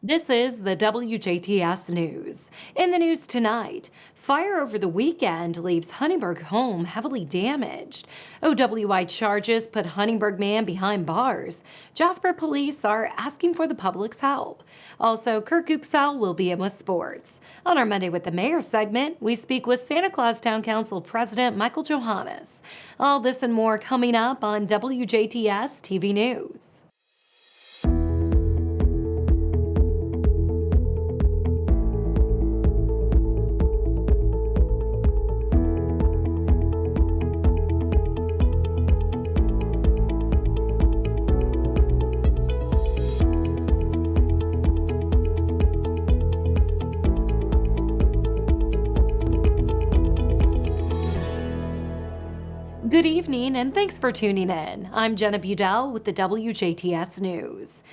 This is the WJTS News. In the news tonight, fire over the weekend leaves Huntingburg home heavily damaged. OWI charges put Huntingburg man behind bars. Jasper police are asking for the public's help. Also, Kirk Gooksell will be in with sports. On our Monday with the Mayor segment, we speak with Santa Claus Town Council President Michael Johannes. All this and more coming up on WJTS TV News. Good evening and thanks for tuning in. I'm Jenna Budell with the WJTS News.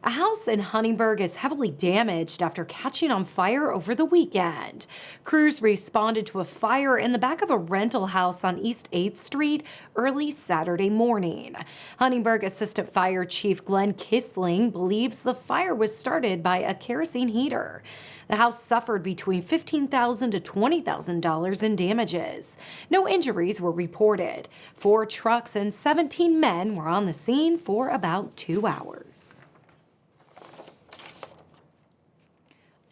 A house in Huntingburg is heavily damaged after catching on fire over the weekend. Crews responded to a fire in the back of a rental house on East 8th Street early Saturday morning. Huntingburg Assistant Fire Chief Glenn Kissling believes the fire was started by a kerosene heater. The house suffered between $15,000 to $20,000 in damages. No injuries were reported. 4 trucks and 17 men were on the scene for about 2 hours.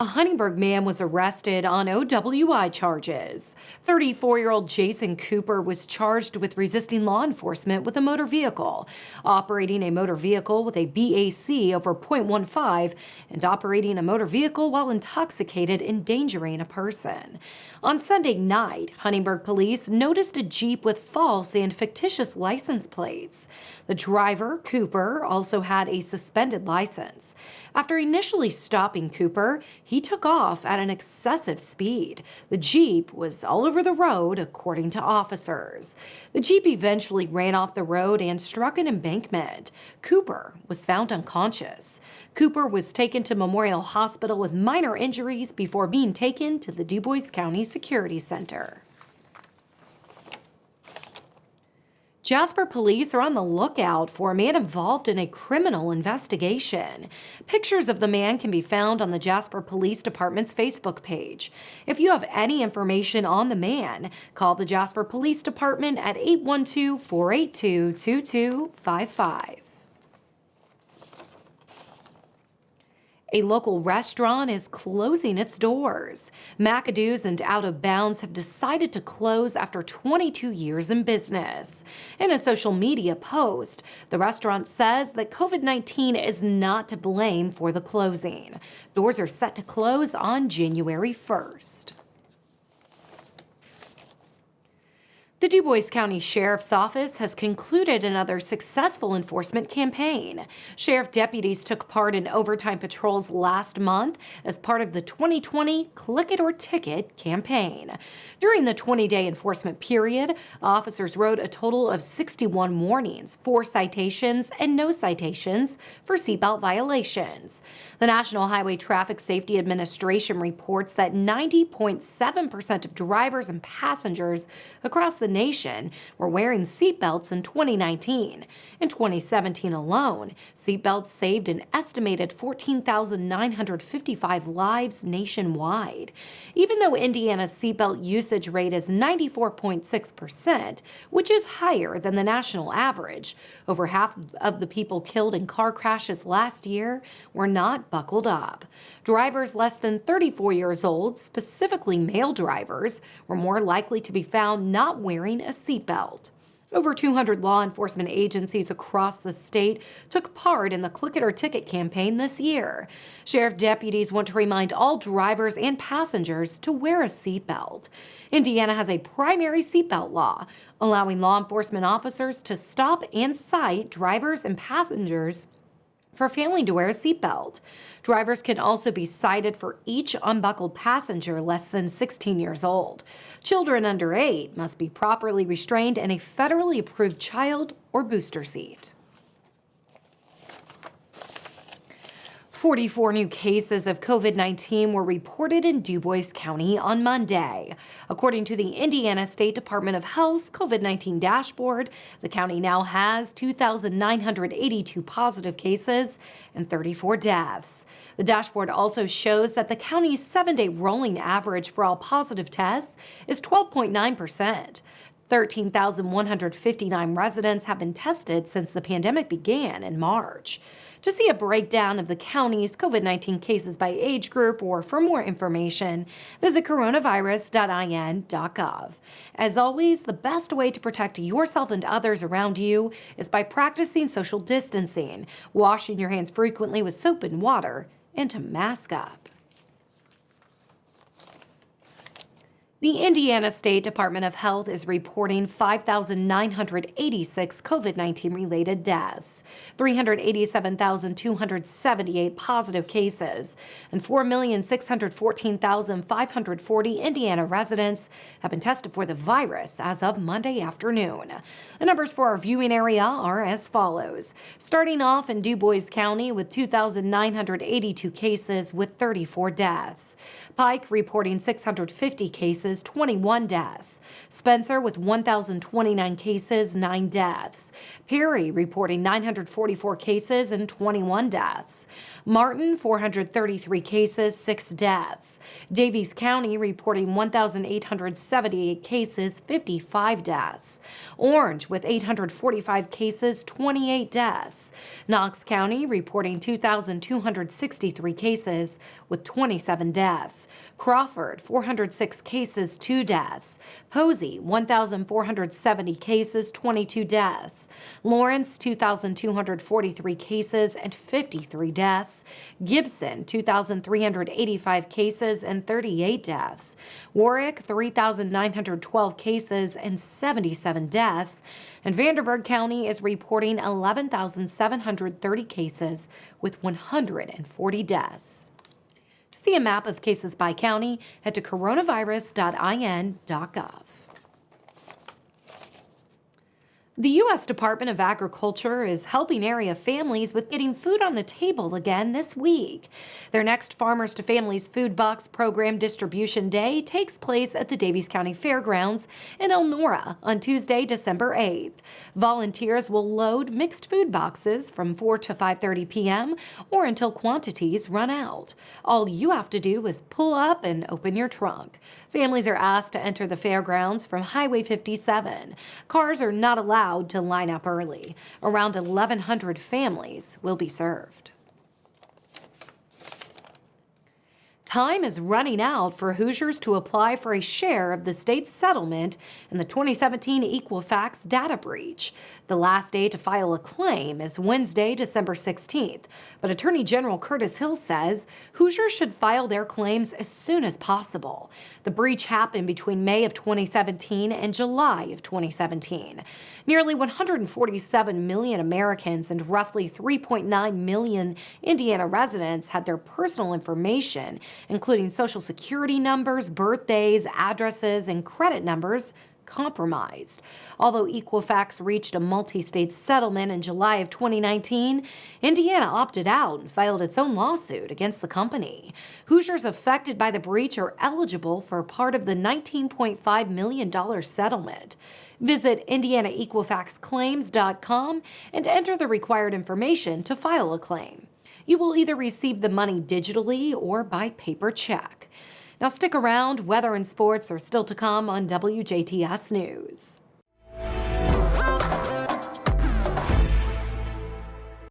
A Huntingburg man was arrested on OWI charges. 34-year-old Jason Cooper was charged with resisting law enforcement with a motor vehicle, operating a motor vehicle with a BAC over .15, and operating a motor vehicle while intoxicated, endangering a person. On Sunday night, Huntingburg police noticed a Jeep with false and fictitious license plates. The driver, Cooper, also had a suspended license. After initially stopping Cooper, he took off at an excessive speed. The Jeep was all over the road, according to officers. The Jeep eventually ran off the road and struck an embankment. Cooper was found unconscious. Cooper was taken to Memorial Hospital with minor injuries before being taken to the DuBois County Security Center. Jasper police are on the lookout for a man involved in a criminal investigation. Pictures of the man can be found on the Jasper Police Department's Facebook page. If you have any information on the man, call the Jasper Police Department at 812-482-2255. A local restaurant is closing its doors. McAdoo's and Out of Bounds have decided to close after 22 years in business. In a social media post, the restaurant says that COVID-19 is not to blame for the closing. Doors are set to close on January 1st. The DuBois County Sheriff's Office has concluded another successful enforcement campaign. Sheriff deputies took part in overtime patrols last month as part of the 2020 Click It or Ticket campaign. During the 20-day enforcement period, officers wrote a total of 61 warnings, 4 citations, and no citations for seatbelt violations. The National Highway Traffic Safety Administration reports that 90.7% of drivers and passengers across the nation were wearing seatbelts in 2019. In 2017 alone, seatbelts saved an estimated 14,955 lives nationwide. Even though Indiana's seatbelt usage rate is 94.6%, which is higher than the national average, over half of the people killed in car crashes last year were not buckled up. Drivers less than 34 years old, specifically male drivers, were more likely to be found not wearing a seatbelt. Over 200 law enforcement agencies across the state took part in the Click It or Ticket campaign this year. Sheriff deputies want to remind all drivers and passengers to wear a seatbelt. Indiana has a primary seatbelt law, allowing law enforcement officers to stop and cite drivers and passengers for failing to wear a seatbelt. Drivers can also be cited for each unbuckled passenger less than 16 years old. Children under 8 must be properly restrained in a federally approved child or booster seat. 44 new cases of COVID-19 were reported in DuBois County on Monday. According to the Indiana State Department of Health's COVID-19 dashboard, the county now has 2,982 positive cases and 34 deaths. The dashboard also shows that the county's 7-day rolling average for all positive tests is 12.9%. 13,159 residents have been tested since the pandemic began in March. To see a breakdown of the county's COVID-19 cases by age group or for more information, visit coronavirus.in.gov. As always, the best way to protect yourself and others around you is by practicing social distancing, washing your hands frequently with soap and water, and to mask up. The Indiana State Department of Health is reporting 5,986 COVID-19 related deaths, 387,278 positive cases, and 4,614,540 Indiana residents have been tested for the virus as of Monday afternoon. The numbers for our viewing area are as follows. Starting off in Du Bois County with 2,982 cases with 34 deaths. Pike reporting 650 cases, 21 deaths. Spencer with 1,029 cases, 9 deaths. Perry reporting 944 cases and 21 deaths. Martin, 433 cases, 6 deaths. Davies County reporting 1,878 cases, 55 deaths. Orange with 845 cases, 28 deaths. Knox County reporting 2,263 cases with 27 deaths. Crawford, 406 cases, 2 deaths. Posey, 1,470 cases, 22 deaths. Lawrence, 2,243 cases and 53 deaths. Gibson, 2,385 cases and 38 deaths. Warwick, 3,912 cases and 77 deaths. And Vanderburgh County is reporting 11,730 cases with 140 deaths. To see a map of cases by county, head to coronavirus.in.gov. The U.S. Department of Agriculture is helping area families with getting food on the table again this week. Their next Farmers to Families Food Box Program Distribution Day takes place at the Davies County Fairgrounds in Elnora on Tuesday, December 8th. Volunteers will load mixed food boxes from 4 to 5:30 p.m. or until quantities run out. All you have to do is pull up and open your trunk. Families are asked to enter the fairgrounds from Highway 57. Cars are not allowed to line up early. Around 1,100 families will be served. Time is running out for Hoosiers to apply for a share of the state's settlement in the 2017 Equifax data breach. The last day to file a claim is Wednesday, December 16th, but Attorney General Curtis Hill says Hoosiers should file their claims as soon as possible. The breach happened between May of 2017 and July of 2017. Nearly 147 million Americans and roughly 3.9 million Indiana residents had their personal information, including Social Security numbers, birthdays, addresses, and credit numbers, compromised. Although Equifax reached a multi-state settlement in July of 2019, Indiana opted out and filed its own lawsuit against the company. Hoosiers affected by the breach are eligible for part of the $19.5 million settlement. Visit IndianaEquifaxClaims.com and enter the required information to file a claim. You will either receive the money digitally or by paper check. Now stick around. Weather and sports are still to come on WJTS News.